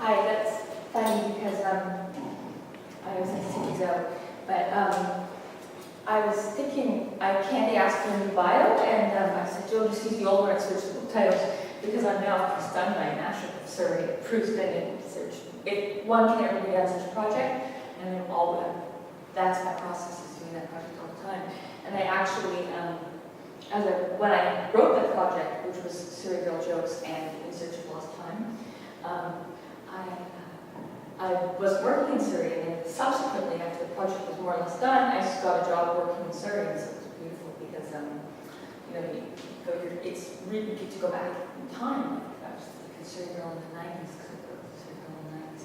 Hi, that's funny because I was in cities out, but I was thinking, Candy asked for a new bio, and I said, Joe, just use the old one and search the titles, because I'm now done my National Survey proofs and search. If one can ever be on such a project, and then that's my process, is doing that project all the time. And I actually, when I wrote that project, which was Surrey Girl Jokes and In Search of Lost Time, I was working in Surrey, and then subsequently, after the project was more or less done, I just got a job working in Surrey, and so it was beautiful because, it's really good to go back in time. I was like a Surrey Girl in the 90s, because I grew up as a Surrey Girl in the 90s,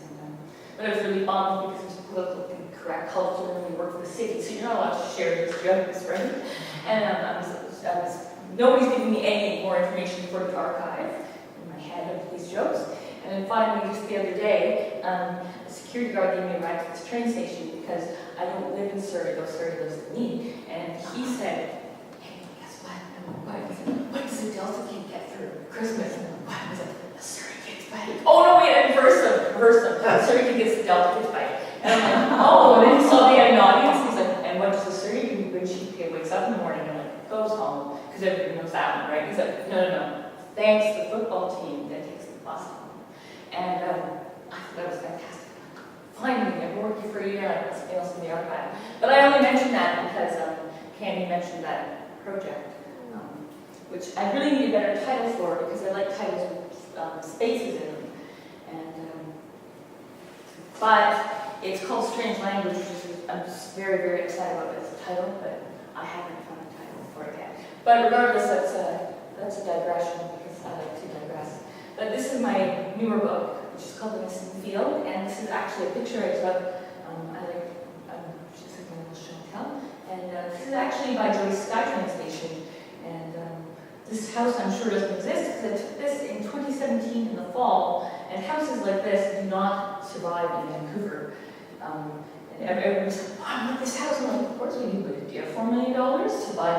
but I was really bummed because it was politically correct culture, and we worked for the city, so you're not allowed to share these jokes, right? And nobody's giving me any more information for the archive in my head of these jokes. And then finally, just the other day, a security guard gave me a ride to this train station because I don't live in Surrey, though Surrey lives in me. And he said, hey, guess what? And I said, what does a Delta kid get for Christmas? And I'm like, what? He's like, a Surrey kid's bike. Oh, no, wait, I reversed him. A Surrey kid gets the Delta kid's bike. And I'm like, oh, and then he saw me in an audience. He's like, and what does a Surrey kid when she wakes up in the morning and like goes home? Because everybody knows that one, right? He's like, no. Thanks to the football team that takes the bus home. And I thought that was fantastic. Finally, I've been working for a year, I got something else in the archive. But I only mentioned that because Candy mentioned that project, which I really need a better title for because I like titles with spaces in them. And but it's called Strange Language, which I'm just very, very excited about as a title, but I haven't found a title for it yet. But regardless, that's a digression because I like to digress. But this is my newer book, which is called The Missing Field, and this is actually a picture I took. She's like my little show and tell. And this is actually by Joyce Skytrain Station. And this house, I'm sure, doesn't exist because I took this in 2017 in the fall. And houses like this do not survive in Vancouver. And everybody's like, wow, I want this house. I'm like, of course we do, but do you have $4 million to buy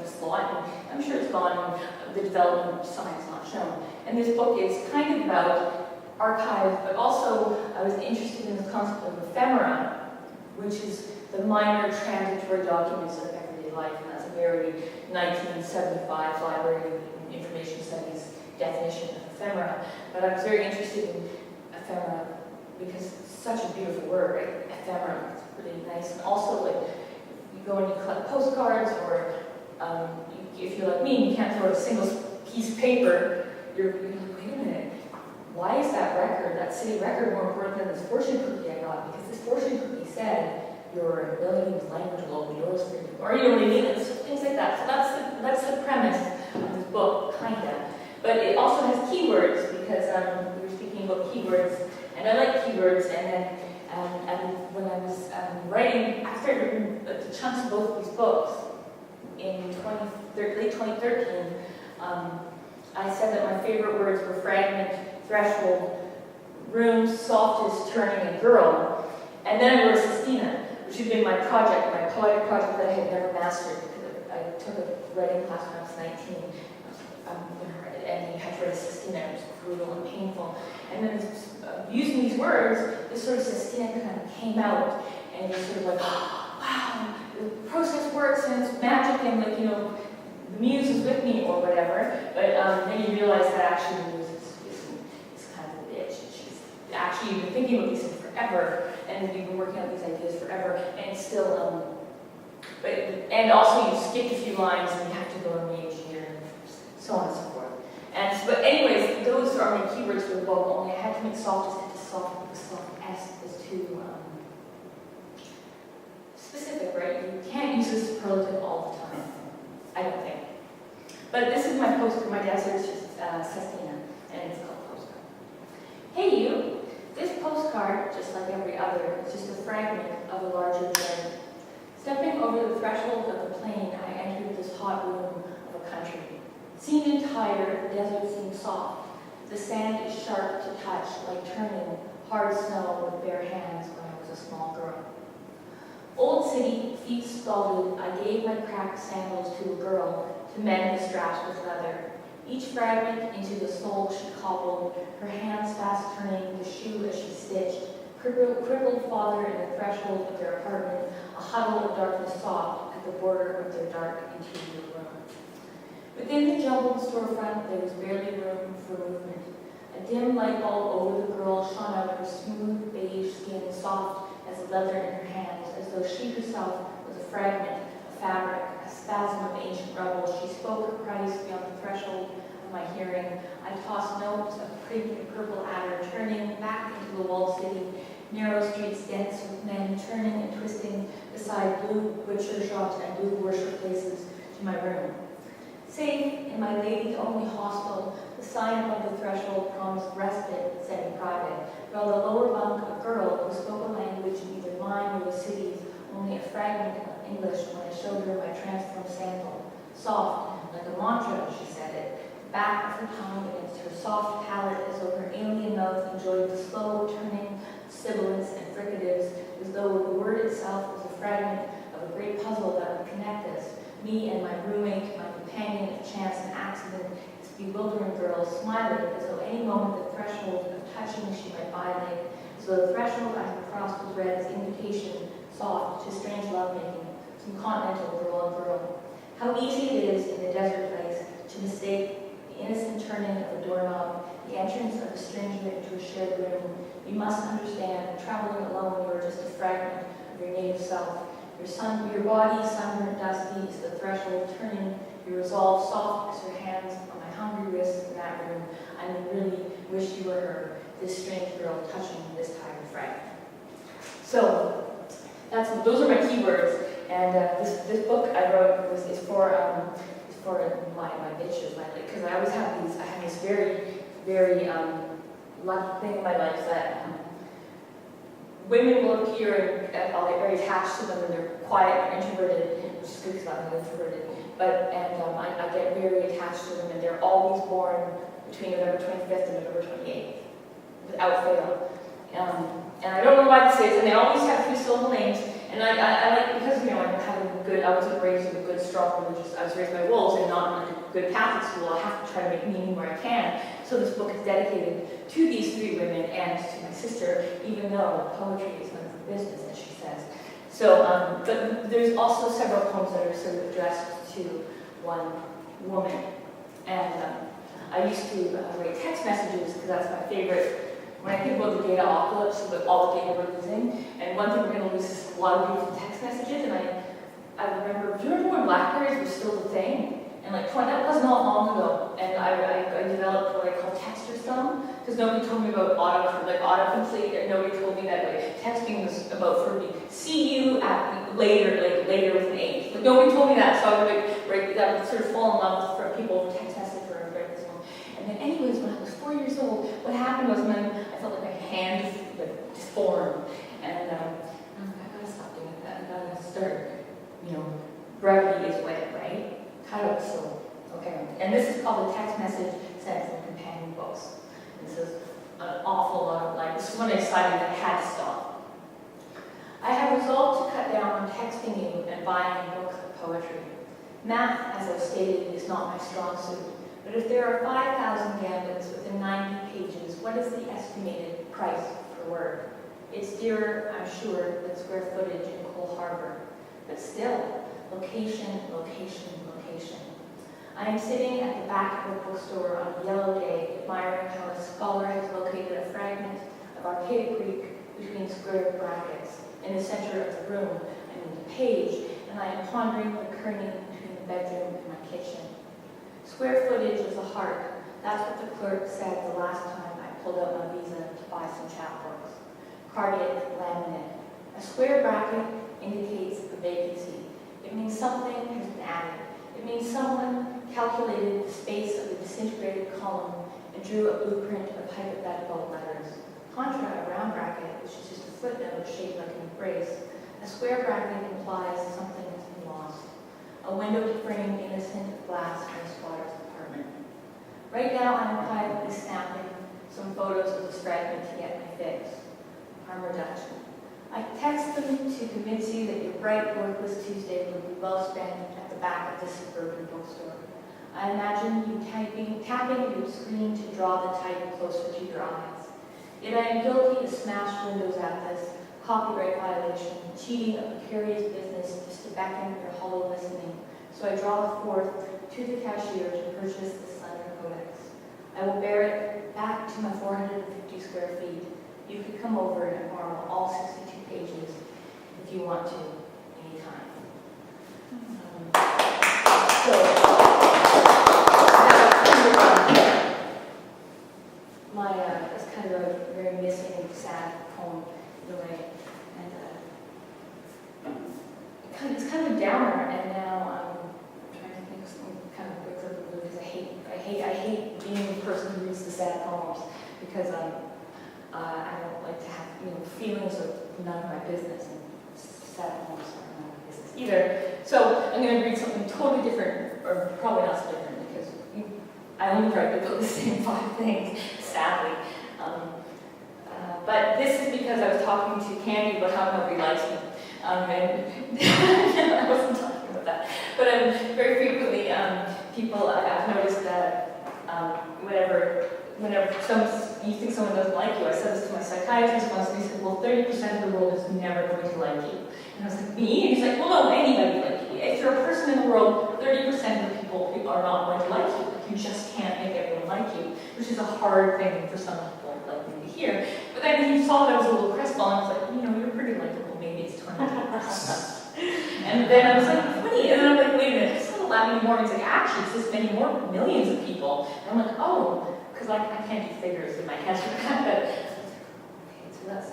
this lot? And I'm sure it's gone. The development sign's not shown. And this book is kind of about archives, but also I was interested in the concept of ephemera, which is the minor transitory documents of everyday life. And that's a very 1975 Library of Information Studies definition of ephemera. But I was very interested in ephemera because it's such a beautiful word, right? Ephemera, it's really nice. And also, like, you go and you collect postcards, or if you're like me and you can't throw a single piece of paper, you're like, wait a minute, why is that record, that city record, more important than this fortune cookie I got? Because this fortune cookie said your ability with language will open doors for you, or you know what I mean? It's things like that. So that's the premise of this book, kinda. But it also has keywords because we were speaking about keywords, and I like keywords. And then when I was writing, I started writing the chunks of both of these books in late 2013. I said that my favorite words were fragment, threshold, room, softest, turning, and girl. And then I wrote Sistina, which had been my project, my poetic project that I had never mastered because I took a writing class when I was 19. And you had to write a Sistina, it was brutal and painful. And then using these words, this sort of Sistina kind of came out, and you're sort of like, oh, wow, the process works and it's magic, and like, the muse is with me or whatever. But then you realize that actually the muse is kind of a bitch. She's actually, you've been thinking about these things forever, and you've been working on these ideas forever, and it's still, and also you skipped a few lines and you have to go and re-engineer, and so on and so forth. But anyways, those are my keywords for the book, only I had to make softest into soft because soft S is too specific, right? You can't use a superlative all the time, I don't think. But this is my postcard, my dad's is just Sistina, and it's called Postcard. Hey you, this postcard, just like every other, is just a fragment of a larger journey. Stepping over the threshold of the plane, I entered this hot room of a country. Seen and tired, the desert seemed soft. The sand is sharp to touch, like turning hard snow with bare hands when I was a small girl. Old city, feet scalded, I gave my cracked sandals to a girl to mend the straps with leather. Each fragment into the sole she cobbled, her hands fast turning, the shoe Crippled father in the threshold of their apartment, a huddle of darkness soft at the border of their dark interior room. Within the jumbled storefront, there was barely room for movement. A dim light bulb over the girl shone out her smooth beige skin, soft as leather in her hands, as though she herself was a fragment of fabric, a spasm of ancient rubble. She spoke her price beyond the threshold of my hearing. I tossed notes of pink and purple adder, turning back into the walled city, narrow streets dense with men turning and twisting beside blue butcher shops and blue worship places to my room. Safe in my ladies' only hostel, the sign above the threshold promised respite, semi-private, while the lower bunk, a girl who spoke a language neither mine nor the city's, only a fragment of English when I showed her my transformed sample. Soft, like a mantra, she said it, the back of her tongue against her soft palate as though her alien mouth enjoyed the slow turning sibilants and fricatives, as though the word itself was a fragment of a great puzzle that would connect us, me and my roommate, my companion of chance and accident, this bewildering girl, smiling as though any moment the threshold of touching she might violate, as though the threshold I had crossed was read as invitation, soft, to strange lovemaking, some continental girl on girl. How easy it is in a desert place to mistake the innocent turning of a doorknob, the entrance of a stranger into a shared room. You must understand, traveling alone, you are just a fragment of your native self. Your body, sunburned, dusty, is the threshold, turning your resolve soft as her hands on my hungry wrists in that room. I really wish you were her, this strange girl touching this tired fragment. So, those are my keywords. And this book I wrote is for my bitches, because I always have these. I have this very lucky thing in my life that. Women will appear and I'll get very attached to them and they're quiet and introverted, which is good because I'm introverted. I get very attached to them and they're always born between November 25th and November 28th, without fail. And I don't know why this is, and they always have 3-syllable names. And I like, because I was raised in a good, strong religious, I was raised by wolves and not in a good Catholic school. I have to try to make meaning where I can. So this book is dedicated to these 3 women and to my sister, even though poetry is none of her business, as she says. So, but there's also several poems that are sort of addressed to one woman. And I used to write text messages because that's my favorite. When I think about the data apocalypse, about all the data we're losing, and one thing we're going to lose is a lot of beautiful text messages, and I remember, do you remember when BlackBerrys were still the thing? And that was not long ago, and I developed what I call texter thumb, because nobody told me about autocomplete, and nobody told me that texting was about for me. See you at later with an H. Nobody told me that, so I would sort of fall in love with people with text message or write this one. And then anyways, when I was 4 years old, what happened was I felt like my hand deformed, and I gotta stop doing that. I gotta start, brevity is wet, right? Kind of so, okay. And this is called the text message sent from companion books. This is an awful lot of this is when I decided I had to stop. I have resolved to cut down on texting you and buying books of poetry. Math, as I've stated, is not my strong suit. But if there are 5,000 gambots within 90 pages, what is the estimated price per word? It's dearer, I'm sure, than square footage in Cole Harbor. But still, location, location, location. I am sitting at the back of a bookstore on a yellow day, admiring how a scholar has located a fragment of archaic Greek between square brackets. In the center of the room, the page, and I am pondering the kerning between the bedroom and my kitchen. Square footage is the heart. That's what the clerk said the last time I pulled out my visa to buy some chapbooks. Cardiac laminate. A square bracket indicates a vacancy. It means something has been added. It means someone calculated the space of the disintegrated column and drew a blueprint of hypothetical letters. Contra, a round bracket, which is just a footnote shaped like an embrace. A square bracket implies something has been lost. A window frame innocent of glass in a squatter's apartment. Right now I'm quietly snapping some photos of this fragment to get my fix. Harm reduction. I text them to convince you that your bright, workless Tuesday will be well spent at the back of this suburban bookstore. I imagine you tapping your screen to draw the type closer to your eyes. Yet I am guilty of smashed windows at this, copyright violation, cheating a precarious business just to beckon your hollow listening. So I draw forth to the cashier to purchase the slender codex. I will bear it back to my 450 square feet. You could come over and borrow all 62 pages if you want to, anytime. It's kind of a very missing, sad poem in a way. And it's kind of a downer, and now I'm trying to think of something kind of breaks up the mood, because I hate being the person who reads the sad poems, because I don't like to have, feelings of none of my business, and sad poems are none of my business either. So I'm going to read something totally different, or probably not so different, because I only write about the same 5 things, sadly. But this is because I was talking to Candy about how nobody likes me. And I wasn't talking about that. But very frequently, I've noticed that whenever you think someone doesn't like you, I said this to my psychiatrist once, and he said, well, 30% of the world is never going to like you. And I was like, me? And he's like, well, no, anybody like you. If you're a person in the world, 30% of the people are not going to like you. Like, you just can't make everyone like you, which is a hard thing for some people like me to hear. But then he saw that I was a little crestfallen, I was like, you're pretty likable, maybe it's 20%. And then I was like, 20. And then I'm like, wait a minute, it's not that many more. He's like, actually, it's this many more, millions of people. And I'm like, oh, because I can't do figures in my head. Okay, so that's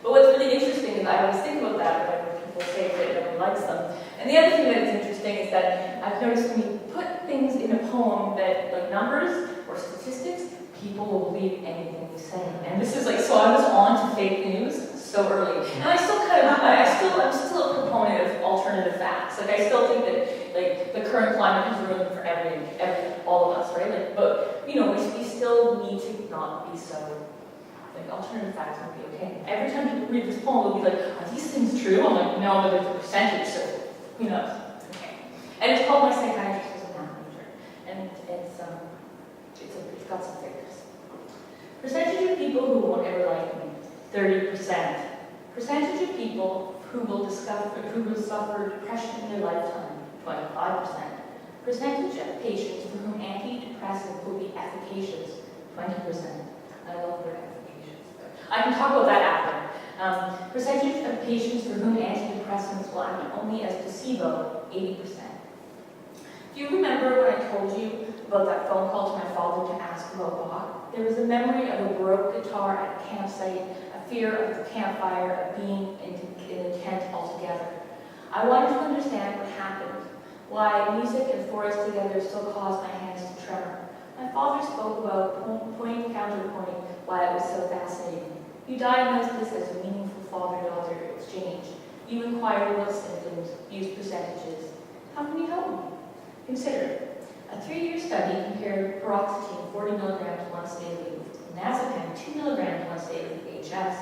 But what's really interesting is I always think about that, whenever people say that no one likes them. And the other thing that is interesting is that I've noticed when you put things in a poem that, like numbers or statistics, people will believe anything you say. And this is like, so I was on to fake news so early. And I'm still a proponent of alternative facts. Like, I still think that, like, the current climate is ruined for all of us, right? Like, but, we still need to not be so, like, alternative facts would be okay. Every time people read this poem, they'll be like, are these things true? I'm like, no, but there's a percentage, so who knows? Okay. And it's called My Psychiatrist as a Math Major. And it's got some figures. Percentage of people who won't ever like me, 30%. Percentage of people who will suffer depression in their lifetime, 25%. Percentage of patients for whom antidepressants will be efficacious, 20%. I love the word efficacious. I can talk about that after. Percentage of patients for whom antidepressants will act only as placebo, 80%. Do you remember when I told you about that phone call to my father to ask about Bach? There was a memory of a Baroque guitar at a campsite, a fear of the campfire, of being in a tent altogether. I wanted to understand what happened, why music and forest together still caused my hands to tremor. My father spoke about point counterpoint, why it was so fascinating. You diagnosed this as a meaningful father-daughter exchange. You inquired about symptoms, used percentages. How can you help me? Consider, a 3-year study compared paroxetine 40 milligrams once daily with clonazepam 2 milligrams once daily HS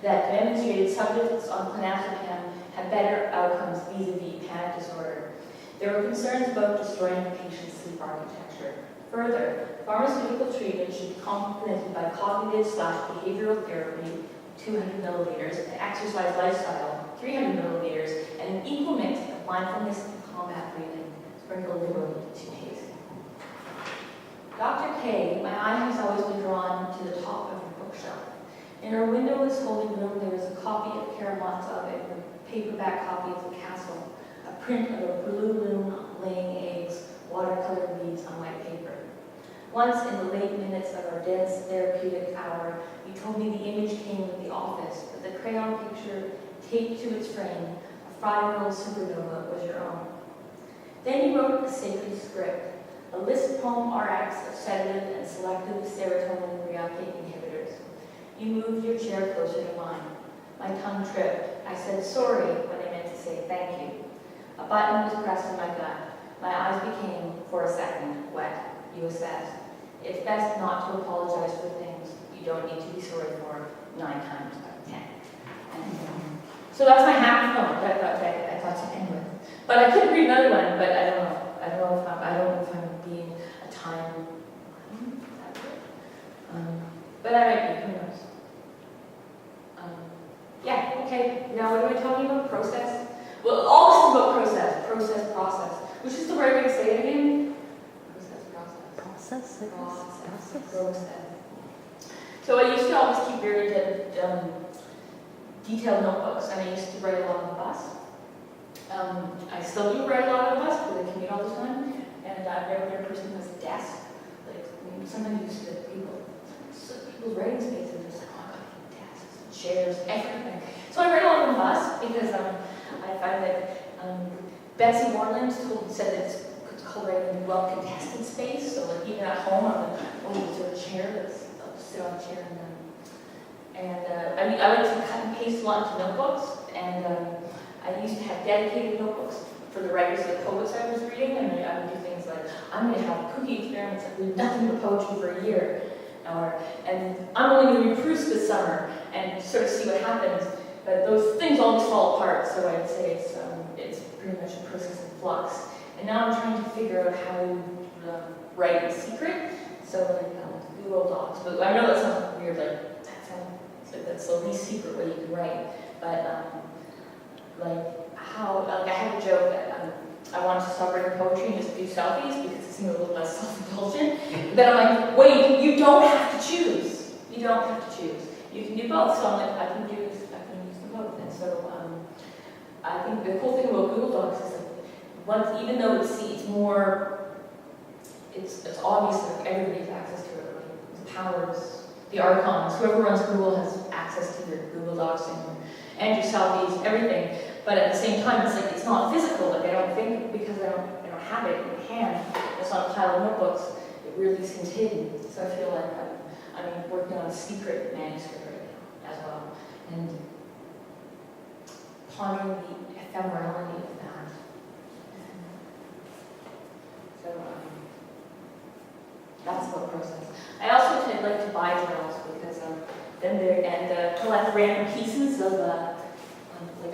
that demonstrated subjects on clonazepam had better outcomes vis-a-vis panic disorder. There were concerns about destroying the patient's sleep architecture. Further, pharmaceutical treatment should be complemented by cognitive/behavioral therapy, 200 milliliters, an exercise lifestyle, 300 milliliters, and an equal mix of mindfulness and combat breathing, sprinkled liberally to taste. Dr. K, my eye has always been drawn to the top of her bookshelf. In her windowless holy room, there was a copy of Karamazov and a paperback copy of The Castle, a print of a blue loon laying eggs, watercolor leaves on white paper. Once, in the late minutes of our dense therapeutic hour, you told me the image came with the office, but the crayon picture taped to its frame, a 5-year-old supernova, was your own. Then you wrote a sacred script, a list poem RX of sedative and selective serotonin reuptake inhibitors. You moved your chair closer to mine. My tongue tripped. I said sorry when I meant to say thank you. A button was pressed in my gut. My eyes became, for a second, wet. You assessed. It's best not to apologize for things you don't need to be sorry for 9 times out of 10. So that's my happy poem that I thought to end with. But I could read another one, but I don't know. I don't know if I'm being a time. But I might be. Who knows? Okay, now what am I talking about? Process? Well, all this is about process, which is the right way to say it again? Process. So I used to always keep very detailed notebooks, and I used to write a lot on the bus. I still do write a lot on the bus because I commute all the time, and I'm a very person who has a desk. Like, sometimes you used to people's writing spaces are just like, oh, I got desks, chairs, everything. So I write a lot on the bus because I find that Betsy Moreland said that it's called writing in a well-contested space. So like even at home, I'm like, oh, is there a chair? I'll just sit on a chair I mean, I like to cut and paste a lot into notebooks, and I used to have dedicated notebooks for the writers of the poets I was reading, and I would do things like, I'm going to have cookie experiments that read nothing but poetry for a year, and I'm only going to read proofs this summer, and sort of see what happens. But those things always fall apart, so I'd say it's pretty much a process in flux. And now I'm trying to figure out how to write in secret, so like Google Docs. But I know that sounds weird, that's the least secret way you can write. But I had a joke that I wanted to stop writing poetry and just do selfies because it seemed a little less self-indulgent. Then I'm like, wait, you don't have to choose. You don't have to choose. You can do both. So I'm like, I can use them both. And so I think the cool thing about Google Docs is that even though it's more, it's obvious that everybody has access to it. Like the powers, the archons, whoever runs Google has access to your Google Docs and your selfies, everything. But at the same time, it's not physical. Like I don't think because I don't have it in hand. It's on a pile of notebooks. It really seems hidden. So I feel like I'm working on a secret manuscript right now as well, and pondering the ephemerality of that. So that's about process. I also like to buy journals because collect random pieces of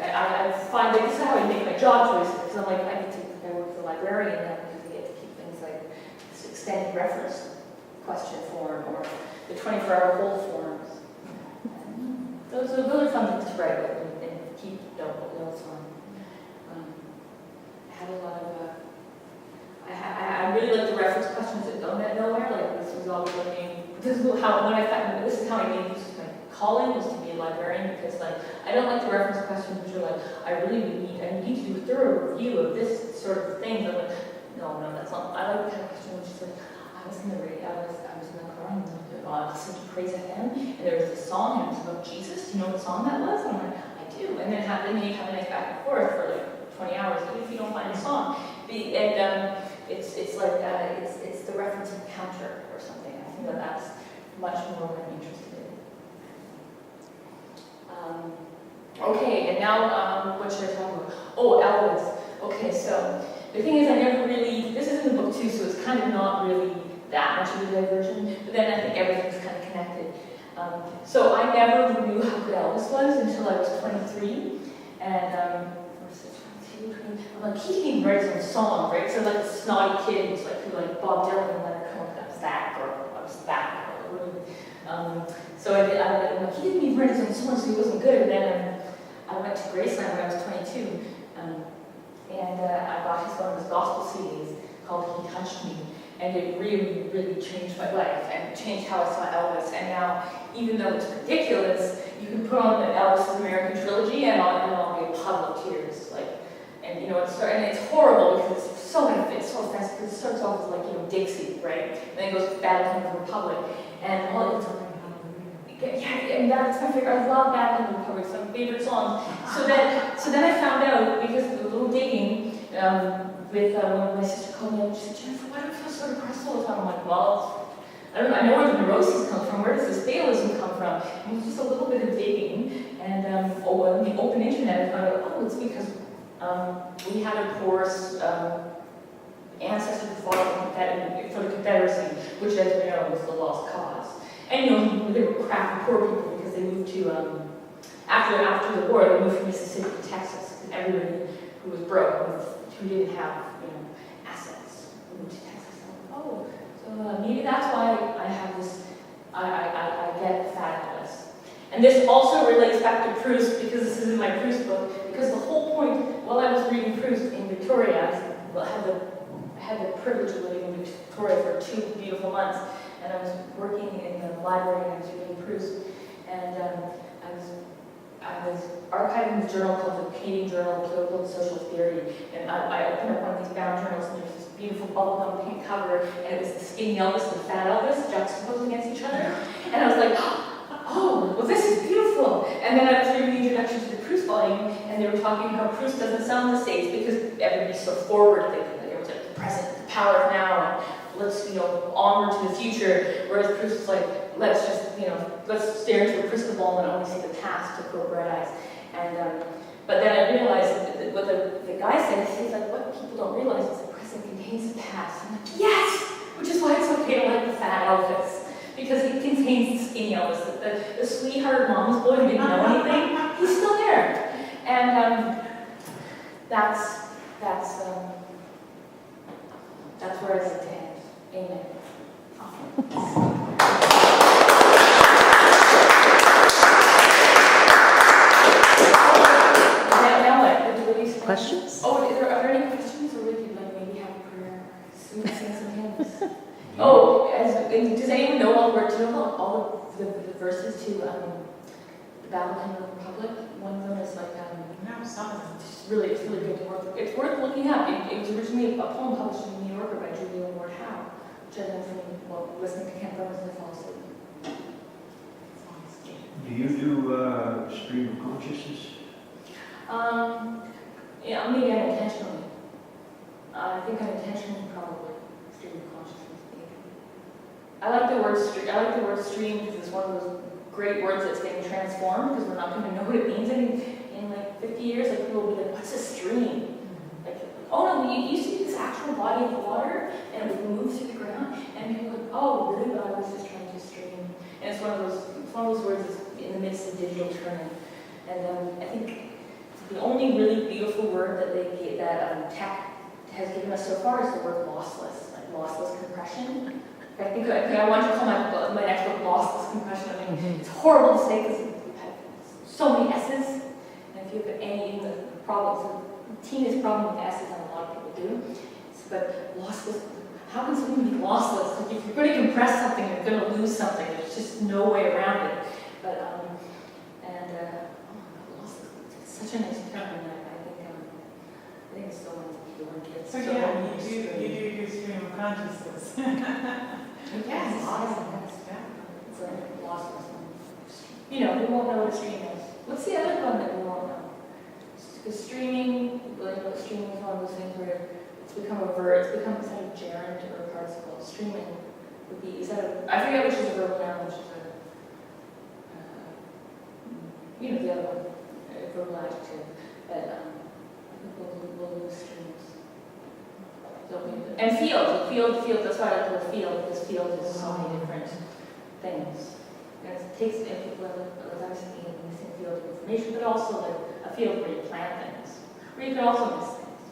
I find that this is how I make my job choices because I'm like I work for a librarian now because I get to keep things like this extended reference question form or the 24-hour hold forms. Those are fun things to write with and keep notes on. I had a lot of I really like the reference questions that don't get nowhere. Like this was always this is how I made use of my calling was to be a librarian because I don't like the reference questions which are like I need to do a thorough review of this sort of thing. I'm like, no, that's not. I like the kind of question which is like I was in the car and I listened to Praise FM and there was this song and it was about Jesus. Do you know what song that was? And I'm like, I do. And then you have a nice back and forth for like 20 hours even if you don't find the song. It's the reference encounter or something. I think that's much more what I'm interested in. Okay, and now what should I talk about? Oh, Elvis. Okay, so the thing is this is in the book too, so it's kind of not really that much of a diversion, but then I think everything's kind of connected. So I never knew how good Elvis was until I was 23, and I'm like, he didn't even write his own song, right? So like a snotty kid who's who Bob Dylan and Leonard Cohen, that was that, or I was that, or whatever. So I'm like, he didn't even write his own song, so he wasn't good. And then I went to Graceland when I was 22, and I bought one of his gospel CDs called He Touched Me. And it really, really changed my life and changed how I saw Elvis. And now, even though it's ridiculous, you can put on the Elvis's American Trilogy and I'll be a puddle of tears. And it's horrible because it's so offensive because it starts off as Dixie, right? And then it goes to Battle Hymn of the Republic. And all it's and that's my favorite. I love Battle Hymn of the Republic, it's my favorite song. So then I found out, because of a little digging, with when my sister called me up, she said, Jennifer, why do you feel so depressed all the time? I'm like, well, I don't know, I know where the neuroses come from. Where does this fatalism come from? And it was just a little bit of digging. And on the open internet, I found out, it's because we had a porous ancestor who fought for the Confederacy, which, as we know, was the lost cause. And they were crappy poor people because they moved to, after the war, they moved from Mississippi to Texas. And everybody who was broke, who didn't have assets, moved to Texas. So maybe that's why I have this, I get fat Elvis. And this also relates back to Proust, because this is in my Proust book, because the whole point, while I was reading Proust in Victoria, I had the privilege of living in Victoria for 2 beautiful months, and I was working in the library and I was reading Proust, and I was archiving the journal called the Canadian Journal of Political and Social Theory, and I opened up one of these bound journals, and there's this beautiful bubblegum pink cover, and it was the skinny Elvis and the fat Elvis juxtaposed against each other, and I was like, oh, well, this is beautiful. And then I was reading the introduction to the Proust volume, and they were talking how Proust doesn't sell in the States because everybody's so forward thinking, like it was like the present, the power of now, and let's, onward to the future. Whereas Proust is like, let's just, let's stare into the crystal ball and only see the past to grow bright eyes. And but then I realized that what the guy said, he's like, what people don't realize is the present contains the past. I'm like, yes, which is why it's okay to like the fat Elvis. Because it contains the skinny Elvis, the sweetheart mama's boy who didn't know anything, he's still there. And that's where I stand. Amen. Now what? Questions? Oh, are there any questions, or would you like maybe have a prayer? Sing some hymns. Oh, does anyone know all the verses to the Battle Hymn of the Republic? One of them is like No, some of them. it's really good to work. It's worth looking up. It was originally a poem published in the New Yorker by Julia Ward Howe, which I learned from listening to Ken Burns and I fall asleep. Do you do stream of consciousness? Yeah, maybe unintentionally. I think unintentionally probably stream of consciousness. I like the word stream because it's one of those great words that's getting transformed, because we're not going to know what it means in like 50 years. Like people will be like, what's a stream? Like, oh no, it used to be this actual body of water and it would move through the ground, and people are like, oh really? But I was just trying to stream. And it's one of those words that's in the midst of digital turning. And I think the only really beautiful word that tech has given us so far is the word lossless, like lossless compression. I think I want to call my next book lossless compression. I mean, it's horrible to say because we've had so many S's, and if you have any problems, the teeniest problem with S's, and a lot of people do, but lossless, how can something be lossless? Like if you're going to compress something, you're going to lose something. There's just no way around it. But, lossless, it's such a nice term, and I think it's so when kids. So yeah, you do stream of consciousness. Yes, awesome. It's like lossless. We won't know what a stream is. What's the other one that we won't know? Because streaming, streaming is one of those things where it's become a verb, it's become instead of gerund or a participle. Streaming would be, I forget which is a verb now, which is the other one, a verbal adjective. But I think we'll lose streams. And field, that's why I like the word field, because field is so many different things. And it takes people obviously in the same field of information, but also like a field where you plant things, where you can also miss things.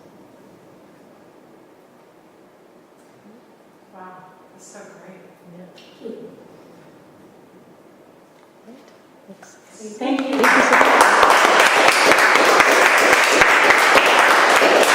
Wow, that's so great. Yeah. Thank you. Right. Thanks. Thank you.